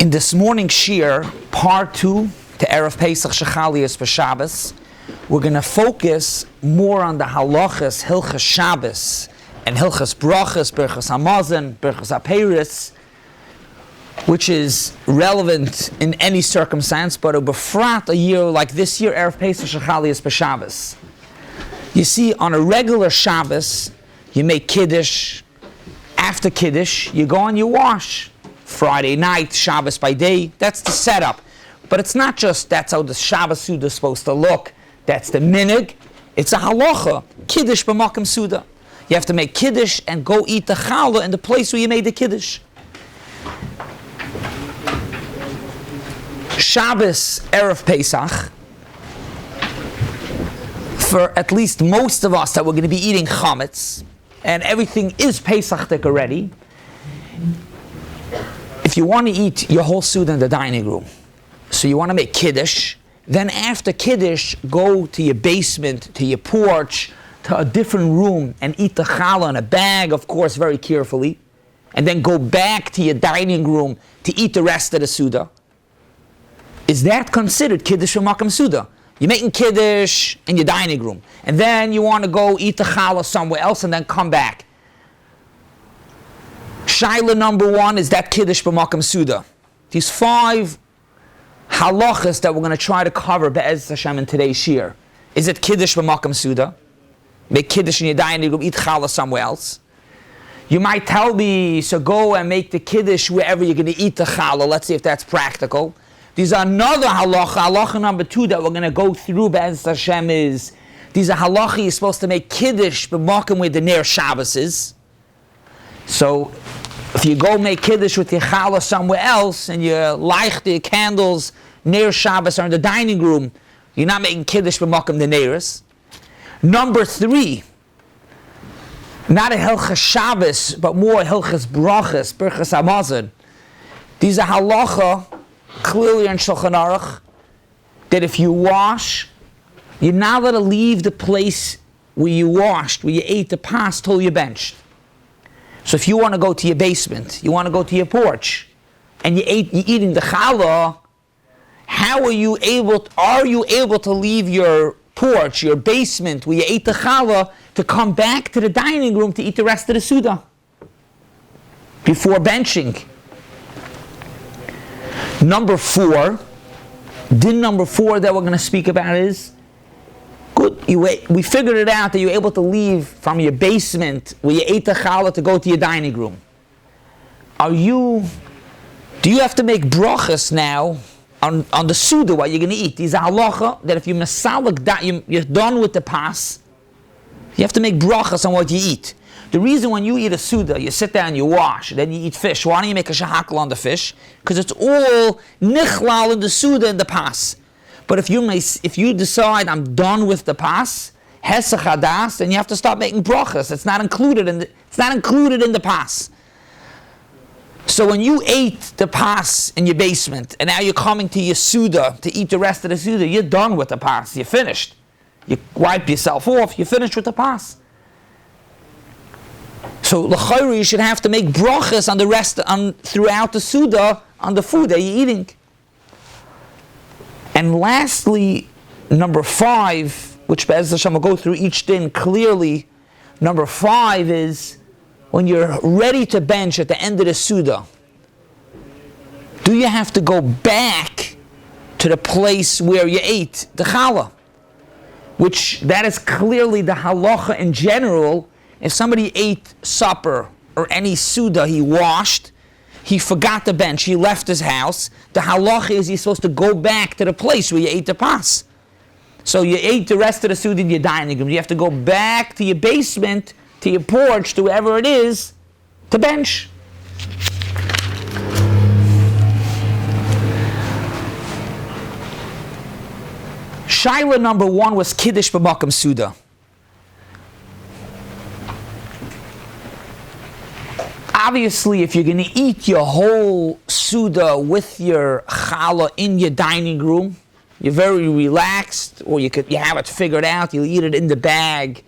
In this morning's Shiur, part 2 to EREV PESACH Shechalias for SHABBOS, we're going to focus more on the halachas, hilchas SHABBOS, and hilchas brachas, berachas hamazon, berachas apeiros, which is relevant in any circumstance, but befrat a year like this year, EREV PESACH Shechalias for SHABBOS. You see, on a regular Shabbos, you make Kiddush. After Kiddush, you go and you wash. Friday night, Shabbos by day, that's the setup. But it's not just that's how the Shabbos Suda is supposed to look. That's the minig. It's a halacha. Kiddush b'makom Suda. You have to make Kiddush and go eat the challah in the place where you made the Kiddush. Shabbos, EREV Pesach, for at least most of us that we're going to be eating chametz, and everything is Pesach already, if you want to eat your whole Suda in the dining room, so you want to make Kiddush, then after Kiddush, go to your basement, to your porch, to a different room, and eat the challah in a bag, of course, very carefully, and then go back to your dining room to eat the rest of the Suda. Is that considered Kiddush b'makom Suda? You're making Kiddush in your dining room, and then you want to go eat the challah somewhere else and then come back. Shaila number 1 is that Kiddush b'makom Suda. These 5 halachas that we're going to try to cover be'ez Hashem in today's Shiur. Is it Kiddush b'makom Suda? Make Kiddush in your dining room, eat challah somewhere else. You might tell me, so go and make the Kiddush wherever you're going to eat the challah. Let's see if that's practical. These are another halacha. Halacha number 2 that we're going to go through be'ez Hashem is, these are halacha you're supposed to make Kiddush b'makom where the Ner Shabbos is. So, if you go make Kiddush with your challah somewhere else and you light the candles near Shabbos or in the dining room, you're not making Kiddush b'makom the Neiros. Number 3, not a hilchas Shabbos, but more hilchas brachas, berachas hamazon. These are halacha, clearly in Shulchan Aruch, that if you wash, you're not allowed to leave the place where you washed, where you ate the pas, till you benched. So if you want to go to your basement, you want to go to your porch, and you're eating the challah, how are you able to leave your porch, your basement, where you ate the challah, to come back to the dining room to eat the rest of the Suda before benching? Number 4, din number 4 that we're going to speak about is, good, we figured it out that you're able to leave from your basement where you ate the challah to go to your dining room. Do you have to make brachas now on the Suda what you're going to eat? These are halacha that if you're done with the pas, you have to make brachas on what you eat. The reason when you eat a Suda, you sit down, you wash, then you eat fish. Why don't you make a shahakal on the fish? Because it's all nichlal in the Suda and the pas. But if you decide I'm done with the pas, hesach hadas, then you have to start making brachas. It's not included in the pas. So when you ate the pas in your basement, and now you're coming to your Suda to eat the rest of the Suda, you're done with the pas. You're finished. You wipe yourself off. You're finished with the pas. So l'chayru, you should have to make brachas on the rest, throughout the Suda, on the food that you're eating. And lastly, number 5, which Be'ez Hashem will go through each din clearly, number 5 is, when you're ready to bench at the end of the Suda, do you have to go back to the place where you ate the challah? Which, that is clearly the halacha in general. If somebody ate supper or any Suda he washed, he forgot to bench, he left his house, the halacha is he's supposed to go back to the place where you ate the pas. So you ate the rest of the Suda in your dining room. You have to go back to your basement, to your porch, to wherever it is, to bench. Shaila number 1 was Kiddush b'makom Suda. Obviously, if you're going to eat your whole Suda with your challah in your dining room, you're very relaxed, or you have it figured out, you'll eat it in the bag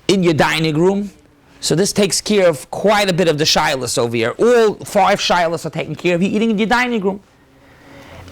in your dining room, So this takes care of quite a bit of the shilas over here. All 5 shilas are taken care of. You're eating in your dining room.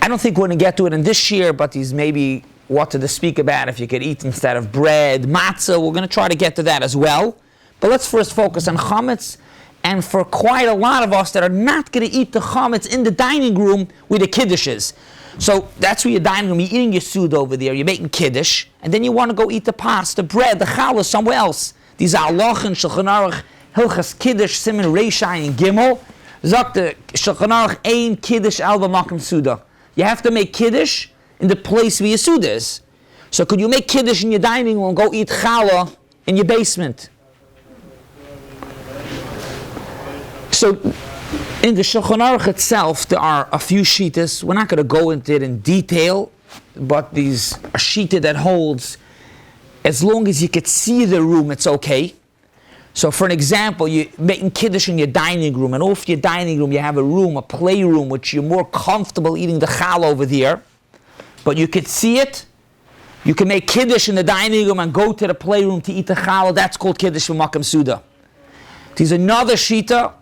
I don't think we're going to get to it in this year, but these maybe what to speak about if you could eat instead of bread, matzah. We're going to try to get to that as well. But let's first focus on chametz. And for quite a lot of us that are not going to eat the chametz in the dining room where the kiddush is. So that's where your dining room, you're eating your suda over there, you're making kiddush, and then you want to go eat the pasta, bread, the challah somewhere else. These are Alochen, Shulchan Aruch, Hilchas Kiddush, Siman Reishai, and Gimel. Zok the Shulchan Aruch, Ein Kiddush Al B'Makom Suda. You have to make Kiddush in the place where your Suda is. So could you make Kiddush in your dining room and go eat challah in your basement? So in the Shulchan Aruch itself, there are a few shittas. We're not going to go into it in detail, but these a shitta that holds as long as you could see the room, it's okay. So for an example, you're making kiddush in your dining room, and off your dining room you have a room, a playroom, which you're more comfortable eating the challah over there, but you could see it. You can make kiddush in the dining room and go to the playroom to eat the challah. That's called kiddush v'makam suda. There's another shita.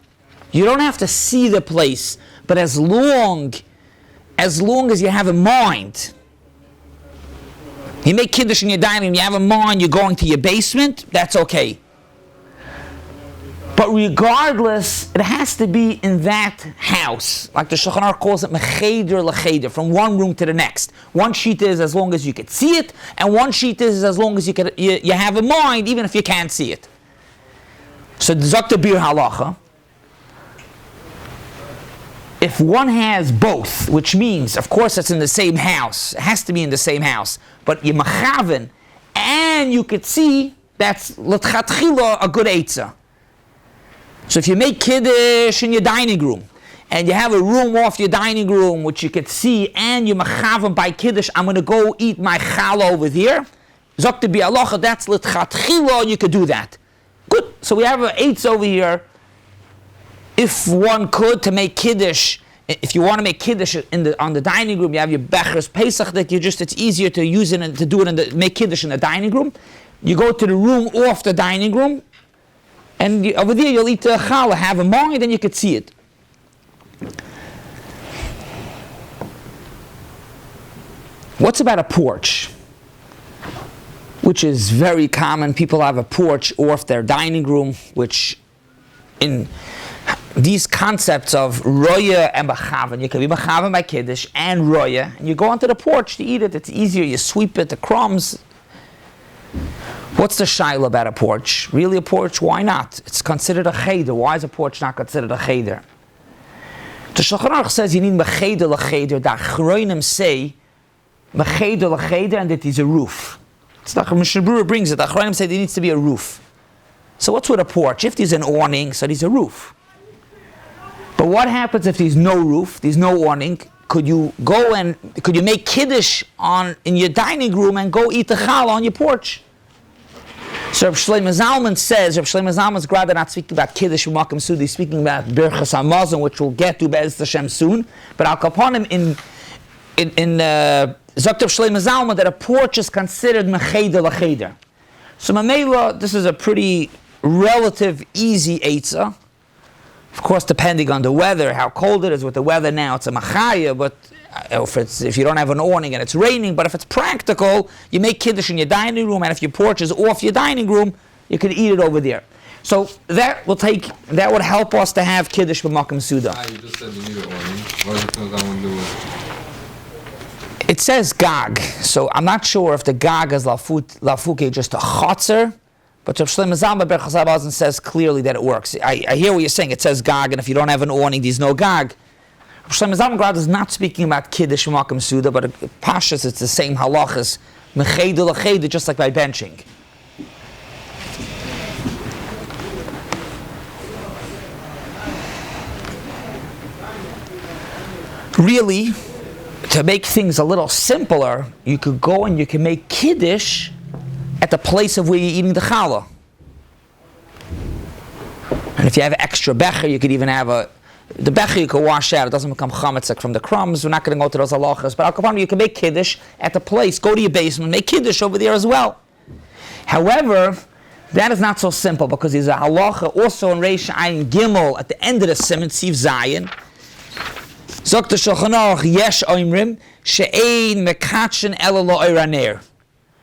You don't have to see the place, but as long as you have in mind, you make kiddush in your dining room, you have in mind you're going to your basement, that's okay. But regardless, it has to be in that house. Like the Shulchan Aruch calls it mecheder lecheder, from one room to the next. One sheet is as long as you can see it, and one sheet is as long as you have in mind, even if you can't see it. So the Zok Bir Halacha, if one has both, which means, of course, it's in the same house, it has to be in the same house, but you machaven, and you could see, that's l'tchatchila a good eitzah. So if you make kiddush in your dining room, and you have a room off your dining room which you could see, and you machaven by kiddush, I'm going to go eat my challah over there, zok to be alocha, that's l'tchatchila, you could do that. Good. So we have an eitzah over here. If one could, to make kiddush, if you want to make kiddush on the dining room, you have your bechers pesach that it's easier to use it and to do it make kiddush in the dining room. You go to the room off the dining room, and over there you'll eat the challah, have a mind, and you could see it. What's about a porch? Which is very common. People have a porch off their dining room, which in these concepts of roya and bachavan, you can be bachavan by kiddush and roya, and you go onto the porch to eat it. It's easier. You sweep it, the crumbs. What's the shaila about a porch? Really a porch? Why not? It's considered a cheder. Why is a porch not considered a cheder? The Shulchan Aruch says you need mecheder lecheder. The achronim say mecheder lecheder, and that is a roof. It's like Mishnah Berurah brings it. The achronim say there needs to be a roof. So what's with a porch? If there's an awning, so there's a roof. But what happens if there's no roof, there's no awning? Could you make kiddush in your dining room and go eat the challah on your porch? So Rabbi Shlomo Zalman says, Rabbi Shlomo Zalman's rather not speaking about kiddush v'makom suda, he's speaking about birchas hamazon, which we'll get to Be'ez Hashem soon. But I'll upon him in Zok Shlomo Zalman that a porch is considered mecheder lecheder. So Mamela, this is a pretty relative easy eitzah. Of course, depending on the weather, how cold it is. With the weather now, it's a machaya, but if you don't have an awning and it's raining, but if it's practical, you make kiddush in your dining room, and if your porch is off your dining room, you can eat it over there. So that would help us to have kiddush b'makom suda. You just said you need an awning. Why does that one do it? It says gag, so I'm not sure if the gag is lafuke just a chotzer. But Rav Shlomo Zalman Berchas HaBazin says clearly that it works. I hear what you're saying. It says gag, and if you don't have an awning, there's no gag. Rav Shlomo Zalman Grad is not speaking about kiddush v'makom suda, but pashas, it's the same halachas, mecheder lecheder, just like by benching. Really, to make things a little simpler, you could go and you can make kiddush at the place of where you're eating the challah. And if you have an extra becher, you could even have the becher you can wash out. It doesn't become chametzik from the crumbs. We're not going to go to those halachas. But al-kapam, you can make kiddush at the place. Go to your basement, make kiddush over there as well. However, That is not so simple because there's a halacha also in Reish Ayin Gimel at the end of the Siman Siv Zayin. Zogt the Shulchan Aruch Yesh Oimrim She'ein Mekachen Ela Lo Eiraner.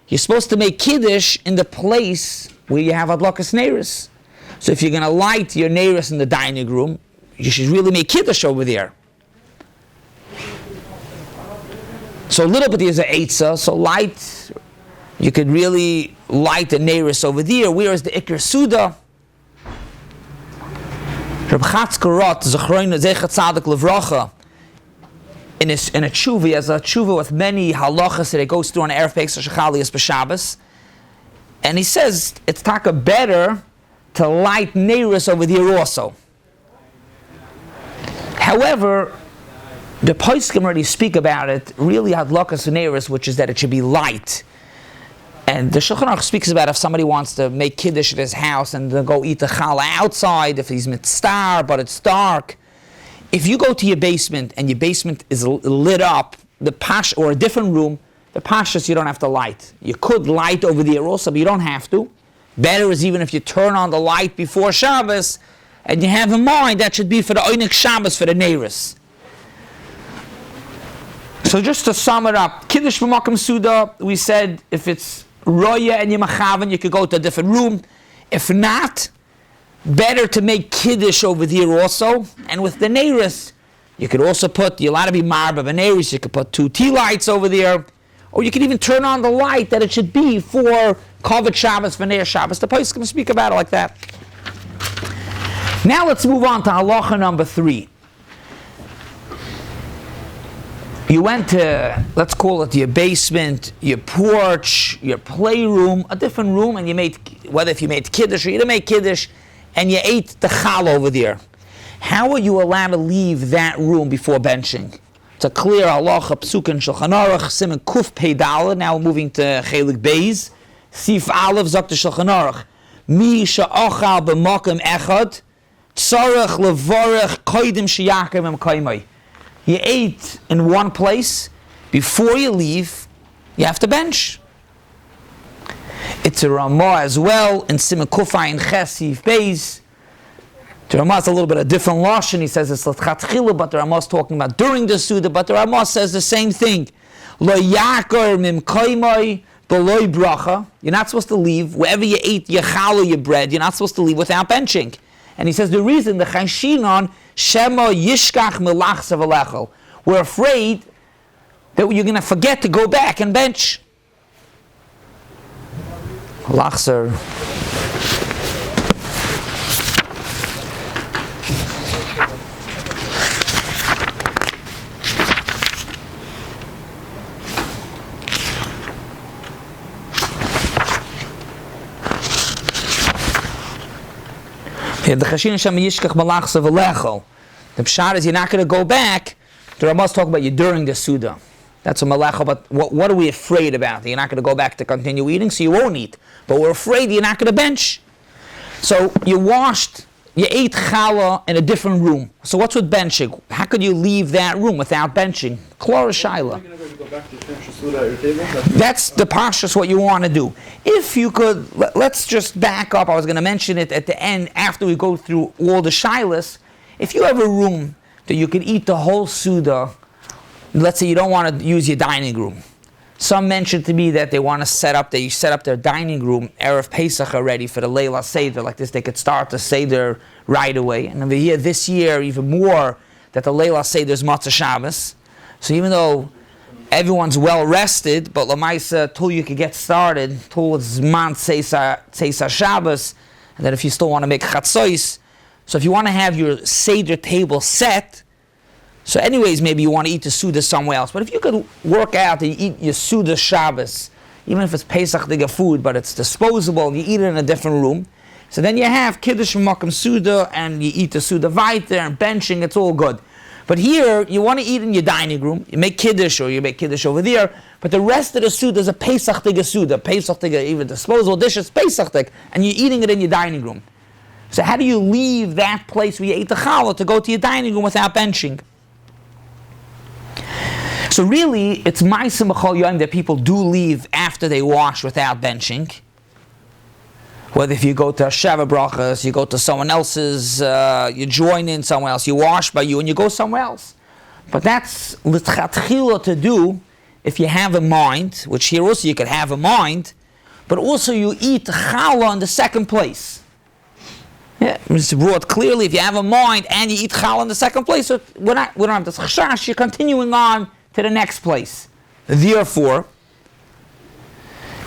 You're supposed to make Kiddush in the place where you have Adlakas Neiris. So if you're going to light your Neiris in the dining room, you should really make Kiddush over there. So a little bit is an Eitzah, so light, you could really light the Neiris over there. Where is the Iker Suda? Reb Chatzkerot, Zechroin Zechat Tzadik Levracha, in a tshuva, he has a tshuva with many halachas that he goes through on EREV PESACH Chalias b'Shabbos, and he says it's taka better to light Neiris over there also. However, the poskim already speak about it, really hadlakas Neiris, which is that it should be light. And the Shulchan Aruch speaks about if somebody wants to make Kiddush at his house and then go eat the challah outside, if he's mitzvah, but it's dark. If you go to your basement and your basement is lit up, or a different room, the pashas you don't have to light. You could light over there also, but you don't have to. Better is even if you turn on the light before Shabbos, and you have in mind that should be for the Oynik Shabbos, for the Neiris. So just to sum it up, Kiddush b'Makom Suda, we said if it's Roya and Yemachavan, you could go to a different room. If not, better to make Kiddush over there also. And with the Neiris, you could also put, you're allowed to be Marba B'Neiris, you could put 2 tea lights over there. Or you could even turn on the light that it should be for Kavod Shabbos, V'Neir Shabbos. The place can speak about it like that. Now let's move on to halacha number 3. You went to, let's call it your basement, your porch, your playroom, a different room, and you made, whether if you made Kiddush or you didn't make Kiddush, and you ate the chal over there. How are you allowed to leave that room before benching? It's a clear halacha, psuk in Shulchan Aruch, Siman Kuf Pei Daled. Now we're moving to Chelik Beis. Sif Aleph, Zok the Shulchan Aruch. Mi she'ochal b'makom echad, tzarech levorech koidim sheyakem em kaimai. You ate in one place, before you leave, you have to bench. It's a Ramah as well, in Siman Kufay and Chesif Beis. The Ramah is a little bit a different lashon. He says it's l'tchatchila, but the Ramah is talking about during the Suda, but the Ramah says the same thing. Lo yakar mim kaimai b'loi bracha. You're not supposed to leave, wherever you ate your challah, your bread, you're not supposed to leave without benching. And he says the reason, the Chayshinon, Shema Yishkach Melachsa V'lechel. We're afraid that you're going to forget to go back and bench. Lachser. The Chashin Shem Yishkach Malachsa V'lechel. The pshat is you're not going to go back. The Ramah talk about you during the Suda. That's a malachal, but what are we afraid about? You're not going to go back to continue eating, so you won't eat. But we're afraid you're not going to bench. So you ate challah in a different room. So what's with benching? How could you leave that room without benching? Klora Shaila. That's the pashas what you want to do. If you could, let's just back up. I was going to mention it at the end after we go through all the shilas. If you have a room that you could eat the whole Suda, let's say you don't want to use your dining room. Some mentioned to me that they want to set up their dining room, EREV PESACH already for the Leila Seder, like this, they could start the Seder right away. And over here, this year, even more, that the Leila Seder is Matzah Shabbos. So even though everyone's well rested, but Lamaisa, till you could get started, till it's Man Tzeisa Shabbos, and then if you still want to make Chatzois, so if you want to have your Seder table set, so anyways, maybe you want to eat the Suda somewhere else. But if you could work out that you eat your Suda Shabbos, even if it's Pesach Diga food, but it's disposable, and you eat it in a different room, so then you have Kiddush Makom Suda, and you eat the Suda Vayter, and benching, it's all good. But here, you want to eat in your dining room, you make Kiddush, or you make Kiddush over there, but the rest of the Suda is a Pesach Diga Suda, Pesach Diga, even disposable dishes, Pesach Diga, and you're eating it in your dining room. So how do you leave that place where you ate the challah to go to your dining room without benching? So really, it's ma'asim b'chol yom that people do leave after they wash without benching. Whether if you go to Sheva brachas, you go to someone else's, you join in somewhere else, you wash by you, and you go somewhere else. But that's l'tchatchila to do if you have a mind, which here also you could have a mind, but also you eat challah in the second place. Yeah, it's brought clearly if you have a mind and you eat challah in the second place, so we don't have this chashash, you're continuing on to the next place. Therefore,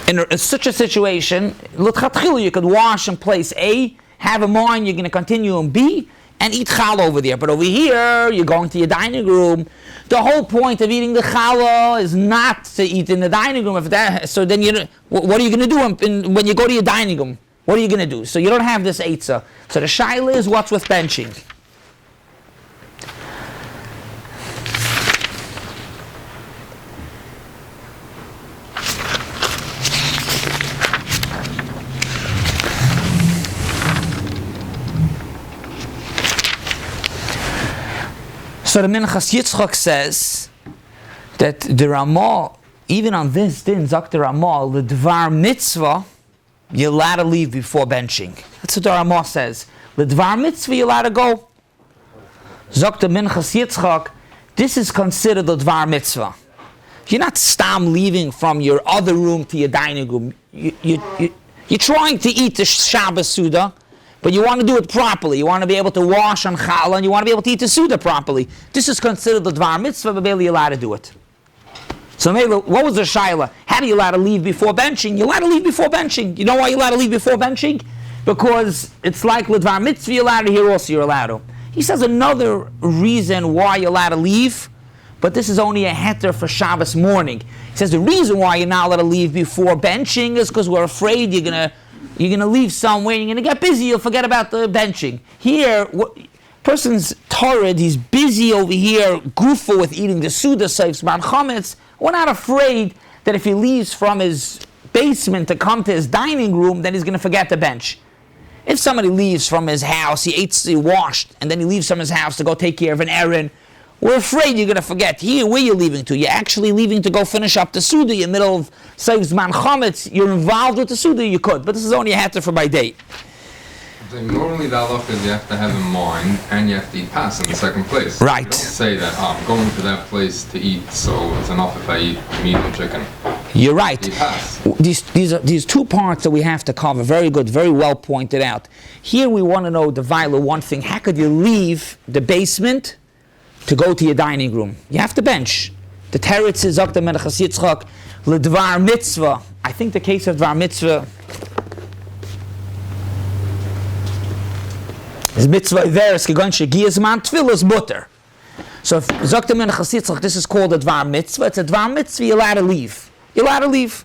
in such a situation, l'tchatchila you could wash in place A, have a mind, you're going to continue in B, and eat challah over there. But over here, you're going to your dining room. The whole point of eating the challah is not to eat in the dining room. So then what are you going to do when you go to your dining room? What are you going to do? So you don't have this eitzah. So the shaila is what's with benching. So the Minchas Yitzchak says that the Ramah, even on this din, Zak the Ramah, the Dvar Mitzvah, you're allowed to leave before benching. That's what the Ramah says. The Dvar Mitzvah, you're allowed to go. Zak the Minchas Yitzchak, this is considered the Dvar Mitzvah. You're not stam leaving from your other room to your dining room. You're trying to eat the Shabbos Suda, but you want to do it properly. You want to be able to wash on challah, and you want to be able to eat the Suda properly. This is considered the Dvar Mitzvah, but barely you're allowed to do it. So what was the shaila? How do you allow to leave before benching? You're allowed to leave before benching. You know why you're allowed to leave before benching? Because it's like Dvar Mitzvah, you're allowed to, here also you're allowed to. He says another reason why you're allowed to leave, but this is only a heter for Shabbos morning. He says the reason why you're not allowed to leave before benching is because we're afraid you're gonna leave somewhere, you're gonna get busy, you'll forget about the benching. Here, person's torrid, he's busy over here, gooful with eating the Suda, saves man chametz. We're not afraid that if he leaves from his basement to come to his dining room, then he's gonna forget the bench. If somebody leaves from his house, he washed, and then he leaves from his house to go take care of an errand, we're afraid you're going to forget. Here, where you're leaving to? You're actually leaving to go finish up the Suda. You're in the middle of Saves Man Chametz. You're involved with the Suda, you could. But this is only a heter for by date. Normally the halach is you have to have in mind and you have to eat pas in the second place. Right. You don't say that, I'm going to that place to eat, so it's enough if I eat meat and chicken. You're right. Eat pas. These two parts that we have to cover. Very good, very well pointed out. Here we want to know the vital one thing. How could you leave the basement to go to your dining room? You have to bench. The teretz is Dr. Menachas Yitzchak, L'dvar Mitzvah. I think the case of Dvar Mitzvah is Mitzvah Iveres, Gegon Shegiyazman, Tfilas Butter. So if Dr. Menachas Yitzchak, this is called a Dvar Mitzvah. It's a Dvar Mitzvah, you're allowed to leave. You're allowed to leave.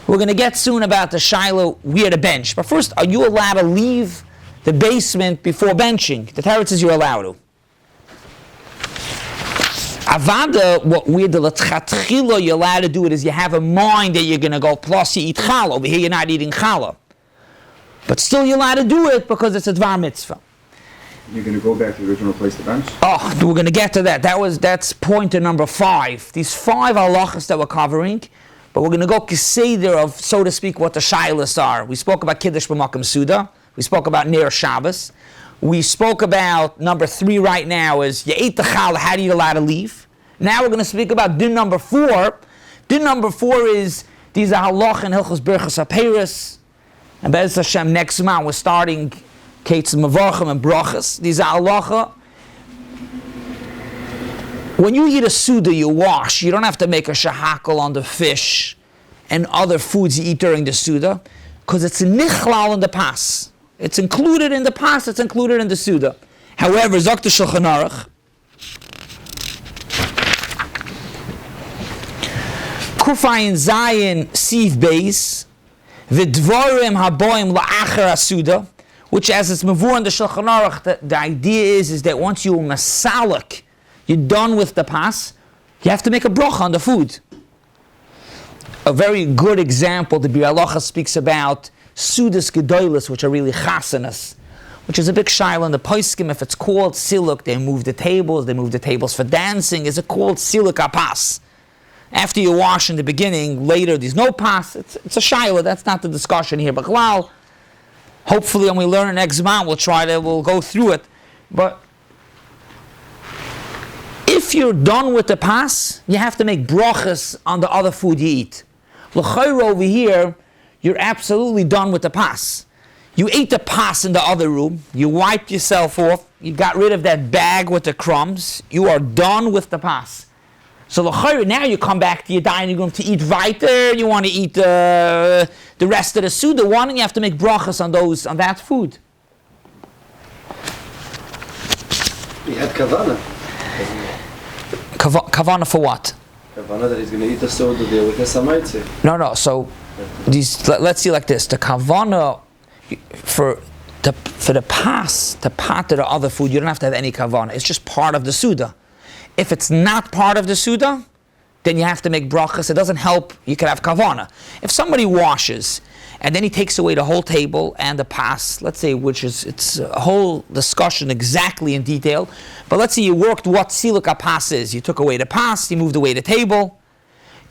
We're going to get soon about the Shiloh, where to bench. But first, are you allowed to leave the basement before benching? The teretz is you're allowed to. Avada, what we're the l'tchatchila, you're allowed to do it is you have a mind that you're going to go, plus you eat challah. Over here you're not eating challah. But still you're allowed to do it because it's a dvar mitzvah. You're going to go back to the original place to bench? Oh, we're going to get to that. That's pointer number 5. These 5 halachas that we're covering, but we're going to go keseder of, so to speak, what the shilas are. We spoke about kiddush b'makom suda. We spoke about ner Shabbos. We spoke about number 3 right now is you ate the challah, how do you allow to leave? Now we're going to speak about din number 4. Din number 4 is these are halach and hilchos berachos haperes. And Be'ez Hashem next month we're starting Kates Mavarchim and brachas. These are halacha. When you eat a suda, you wash. You don't have to make a shahakal on the fish and other foods you eat during the suda because it's nichlal in the pas. It's included in the pas, it's included in the Suda. However, Zok the Shulchan Aruch, Kufayin Zayin Siv Beis, V'dvorim Haboim La'achar Suda, which as it's mavur in the Shulchan Aruch, the idea is that once you masalik, you're done with the pas, you have to make a bracha on the food. A very good example, the Bir Halacha speaks about Sudas Gedoilis, which are really chasanas, which is a big shaila in the Poskim. If it's called siluk, they move the tables for dancing. Is it called siluk apas? After you wash in the beginning, later there's no pas. It's a shaila, that's not the discussion here. But Hopefully, when we learn next month, we'll go through it. But if you're done with the pas, you have to make brachas on the other food you eat. L'chayra over here, you're absolutely done with the pas. You ate the pas in the other room, you wiped yourself off, you got rid of that bag with the crumbs, you are done with the pas. So l'chayra, now you come back to your dining room to eat weiter, you want to eat the rest of the Suda one, and you have to make brachas on that food. He had kavana. Kavana for what? Kavana that he's going to eat the soda there with the samaitze. No. So let's see like this: the kavana for the pas, the pat of the other food, you don't have to have any kavana. It's just part of the suda. If it's not part of the suda, then you have to make brachas. It doesn't help. You can have kavana. If somebody washes and then he takes away the whole table and the pas, let's say, it's a whole discussion exactly in detail, but let's say you worked what siluk a pas is. You took away the pas, you moved away the table.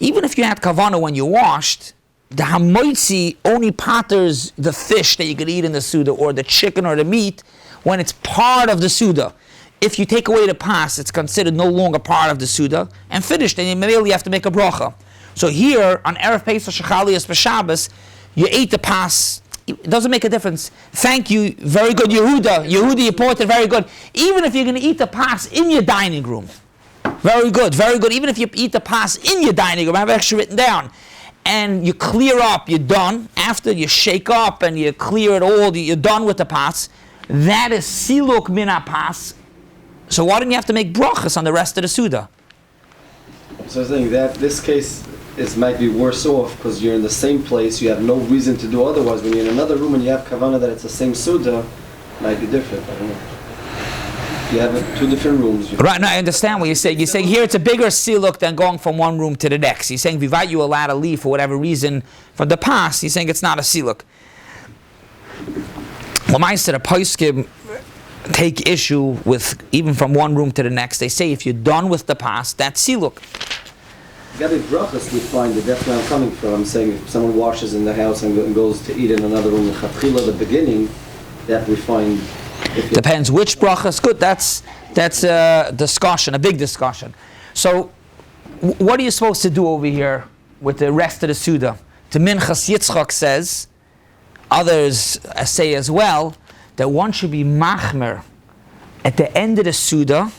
Even if you had kavana when you washed, the hamoitzi only patters the fish that you could eat in the suda, or the chicken or the meat, when it's part of the suda. If you take away the pas, it's considered no longer part of the suda, and finished, and immediately you have to make a bracha. So here, on EREV PESACH Shechalias B'Shabbos, you ate the pas. It doesn't make a difference. Thank you, very good, Yehuda. Yehuda, you pointed, very good. Even if you're going to eat the pas in your dining room, very good, very good. Even if you eat the pas in your dining room, I have actually written down, and you clear up, you're done. After you shake up and you clear it all, you're done with the pas. That is siluk min pas. So why don't you have to make brachas on the rest of the suda? So I think that this case might be worse off because you're in the same place. You have no reason to do otherwise. When you're in another room and you have kavana that it's the same suda, it might be different. I don't know. You have two different rooms. Right, no, I understand what you're saying. You're saying here it's a bigger siluk than going from one room to the next. You're saying Vivait, you allowed to leave for whatever reason from the past. You're saying it's not a siluk. Well, I said a poskim take issue with even from one room to the next. They say if you're done with the past, that's siluk. Gabi brachas we find that that's where I'm coming from. I'm saying if someone washes in the house and goes to eat in another room, the the beginning, that we find. Depends which brachas. Good, that's a discussion, a big discussion. So, what are you supposed to do over here with the rest of the Suda? The Minchas Yitzchak says, others say as well, that one should be machmer at the end of the Suda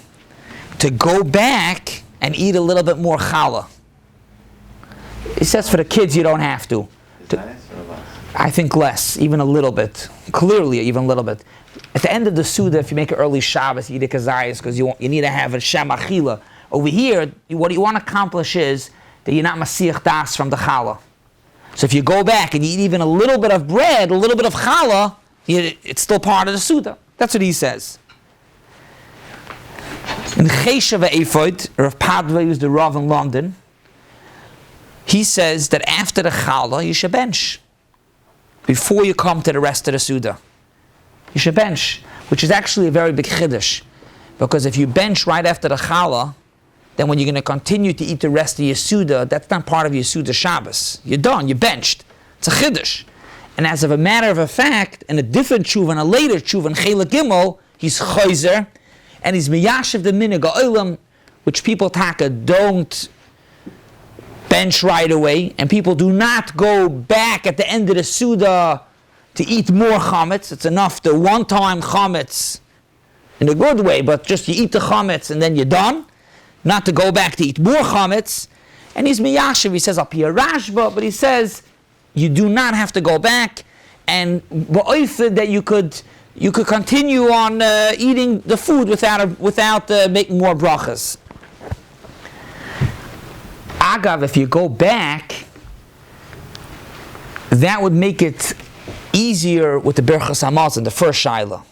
to go back and eat a little bit more challah. It says for the kids you don't have to. I think less, even a little bit. Clearly, even a little bit. At the end of the Suda, if you make an early Shabbos, you eat a kazayas because you need to have a shem achila. Over here, what you want to accomplish is that you're not masiach das from the challah. So if you go back and you eat even a little bit of bread, a little bit of challah, it's still part of the Suda. That's what he says. In Chesha ve'efod, Rav Padva, who's the Rav in London, he says that after the challah, you should bench. Before you come to the rest of the Suda. You should bench, which is actually a very big kiddush. Because if you bench right after the challah, then when you're going to continue to eat the rest of your Suda, that's not part of your Suda Shabbos. You're done, you're benched. It's a kiddush. And as of a matter of a fact, in a different tshuva, in a later tshuva, in Chela Gimel, he's chayzer, and he's miyashiv the minig ha'olam, which people don't bench right away, and people do not go back at the end of the Suda to eat more chametz. It's enough the one-time chametz in a good way, but just you eat the chametz and then you're done. Not to go back to eat more chametz. And he's miyashiv, he says up here Rashba, but he says you do not have to go back, and that you could continue on eating the food without making more brachas. Agav, if you go back, that would make it easier with the Birchas Hamazon, the first Shaila.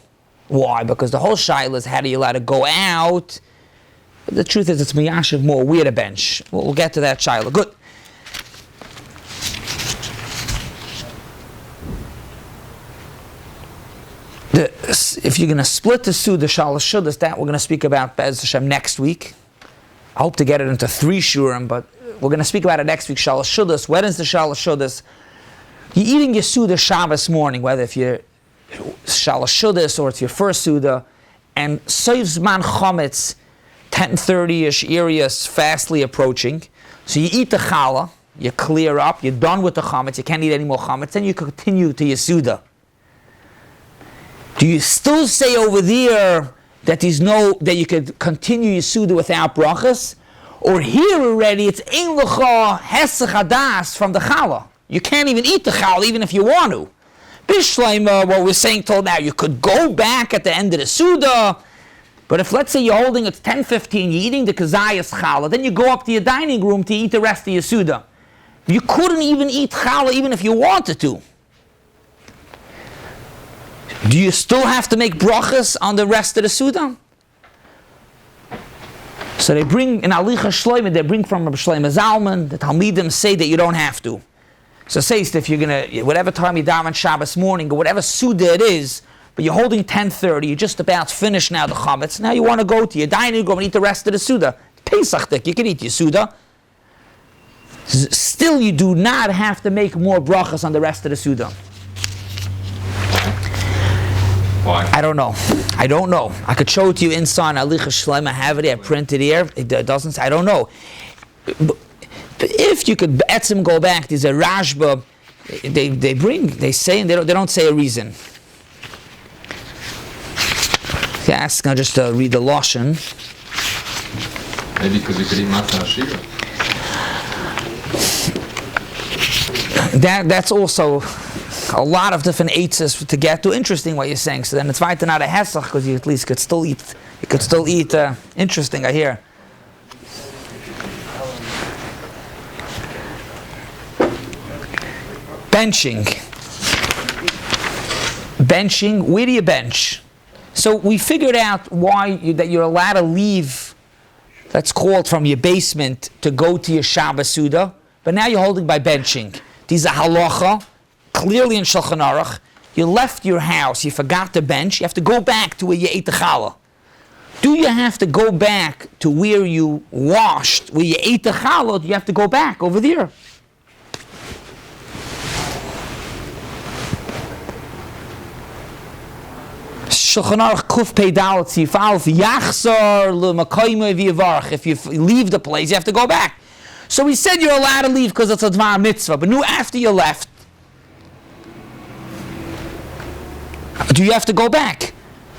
Why? Because the whole Shaila is how do you allow to go out? But the truth is it's miyashiv more. We're the bench. We'll get to that Shaila. Good. If you're going to split the Suda Shalosh Shudas, that we're going to speak about Be'ez Hashem next week. I hope to get it into 3 shurim, but we're going to speak about it next week. Shalosh Shudas. When is the Shalosh Shudas? You're eating your Suda Shabbos morning, whether if you're Shalosh Shudas, or it's your first Suda, and Soif Zman Chometz, 10:30-ish area is fastly approaching. So you eat the challah, you clear up, you're done with the chametz, you can't eat any more chametz, then you continue to your Suda. Do you still say over there that you could continue your Suda without brachas? Or here already it's ein lecha hesach hadas from the challah. You can't even eat the challah even if you want to. Bishleima, what we're saying till now, you could go back at the end of the Suda, but if let's say you're holding it's 10:15, you're eating the kazayas challah, then you go up to your dining room to eat the rest of your Suda. You couldn't even eat challah even if you wanted to. Do you still have to make brachas on the rest of the Suda? So they bring, in Alicha Shloimeh, they bring from Rabbi Shloimeh Zalman, the Talmidim say that you don't have to. So it says that if you're going to, whatever time you daven Shabbos morning, or whatever Suda it is, but you're holding 10:30, you're just about finished now the chametz, now you want to go to your dining room and eat the rest of the Suda. Pesach, you can eat your Suda. Still, you do not have to make more brachas on the rest of the Suda. Why? I don't know. I could show it to you inside Alicha Shloimeh. I have it here, printed here. It doesn't. I don't know. But if you could etzim go back, there's a Rashba. They say, and they don't say a reason. Ask, I'll just read the Lashon. Maybe because you could eat matzah Shiur. That's also a lot of different eitzes to get to. Interesting what you're saying. So then it's weiter not a hesach because you at least could still eat. You could still eat. Interesting, I hear. Benching. Where do you bench? So we figured out that you're allowed to leave, let's call it from your basement, to go to your Shabbos Suda, but now you're holding by benching. These are halacha, clearly in Shulchan Aruch. You left your house, you forgot to bench, you have to go back to where you ate the challah. Do you have to go back to where you washed, where you ate the challah? Do you have to go back over there? Shulchan Aruch Kuf Pei Dalet Sif Aleph Yachzor L'Makayimei V'Yivarach. If you leave the place, you have to go back. So we said you're allowed to leave because it's a Dvar Mitzvah, but now after you left, do you have to go back?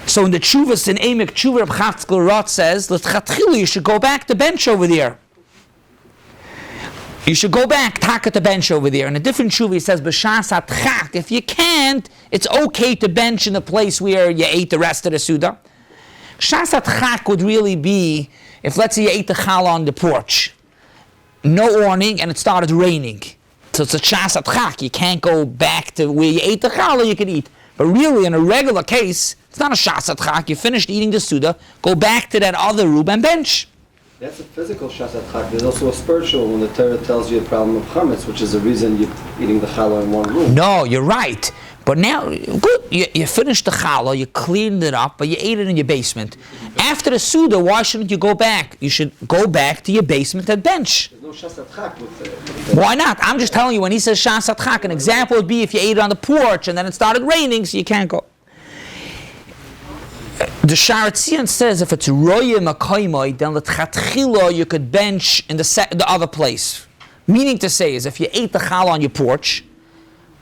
So in the Tshuvas, in Emek Tshuva, Reb Chatzkel Rot says, L'Tchatchila, you should go back to bench over there. You should go back, tak at the bench over there. In a different Tshuva, he says, B'shas HaTchak. If you can't, it's okay to bench in the place where you ate the rest of the Suda. Shas HaTchak would really be, if let's say you ate the challah on the porch, no awning, and it started raining. So it's a Shas HaTchak. You can't go back to where you ate the challah, you can eat. But really, in a regular case, it's not a Shas HaTchak. You finished eating the Suda, go back to that other room and bench. That's a physical Shas HaTchak. There's also a spiritual when the Torah tells you a problem of chametz, which is the reason you're eating the challah in one room. No, you're right. But now, good, you finished the challah, you cleaned it up, but you ate it in your basement. After the Suda, why shouldn't you go back? You should go back to your basement and bench. There's no Shas HaTchak with Why not? I'm just telling you, when he says Shas HaTchak, an example would be if you ate it on the porch and then it started raining, so you can't go. The Sha'ar Tzion says if it's roya makaymai, then l'tchatchila you could bench in the other place. Meaning to say is if you ate the challah on your porch,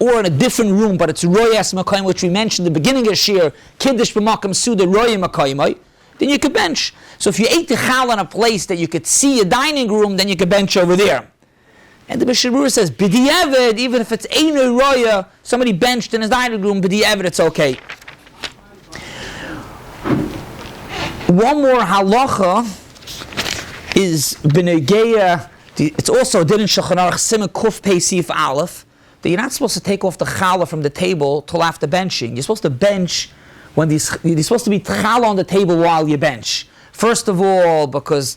or in a different room, but it's royas makaymai, which we mentioned at the beginning of the Shiur, kiddush b'makam suda roya makaymai, then you could bench. So if you ate the challah in a place that you could see a dining room, then you could bench over there. And the Mishnah says b'di'evid, even if it's eino roya, somebody benched in his dining room, b'di'evid, it's okay. One more halacha is b'negeya. It's also did in Shulchan Aruch Siman Kuf Pei Sif Aleph that you're not supposed to take off the challah from the table till after benching. You're supposed to bench when you're supposed to be challah on the table while you bench. First of all, because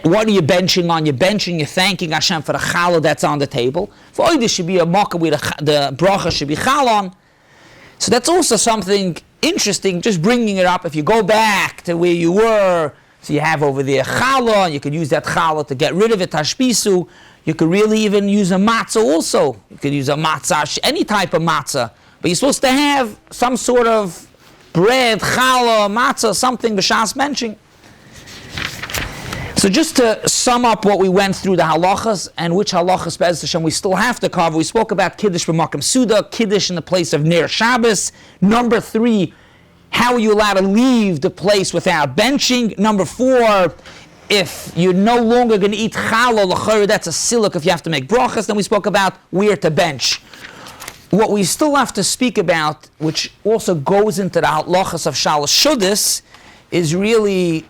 what are you benching on? You're benching. You're thanking Hashem for the challah that's on the table. For there should be a makkah where the bracha should be challah on. So that's also something interesting, just bringing it up. If you go back to where you were, so you have over there challah, and you could use that challah to get rid of it, tashpisu. You could really even use a matzah also. You could use a matzah, any type of matzah, but you're supposed to have some sort of bread, challah, matzah, something b'shas benching. So just to sum up what we went through, the halachas, and which halachas Be'ez Hashem we still have to cover. We spoke about Kiddush b'makom suda, Kiddush in the place of Ner Shabbos. Number 3, how are you allowed to leave the place without benching? Number 4, if you're no longer going to eat challah, l'chayr, that's a siluk if you have to make brachas. Then we spoke about where to bench. What we still have to speak about, which also goes into the halachas of shalosh shudas, is really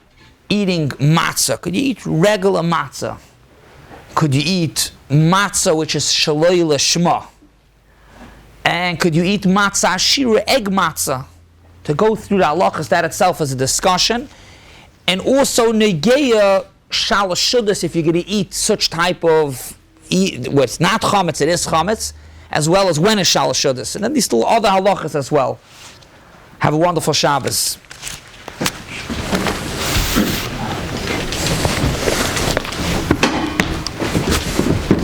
eating matzah. Could you eat regular matzah? Could you eat matzah which is shaloi leshma? And could you eat matzah shiur, egg matzah? To go through the halachas, that itself is a discussion. And also negeya shalosh shudas, if you're going to eat such type of, well, it's not chametz, it is chametz, as well as when is shalosh shudas. And then there's still other halachas as well. Have a wonderful Shabbos.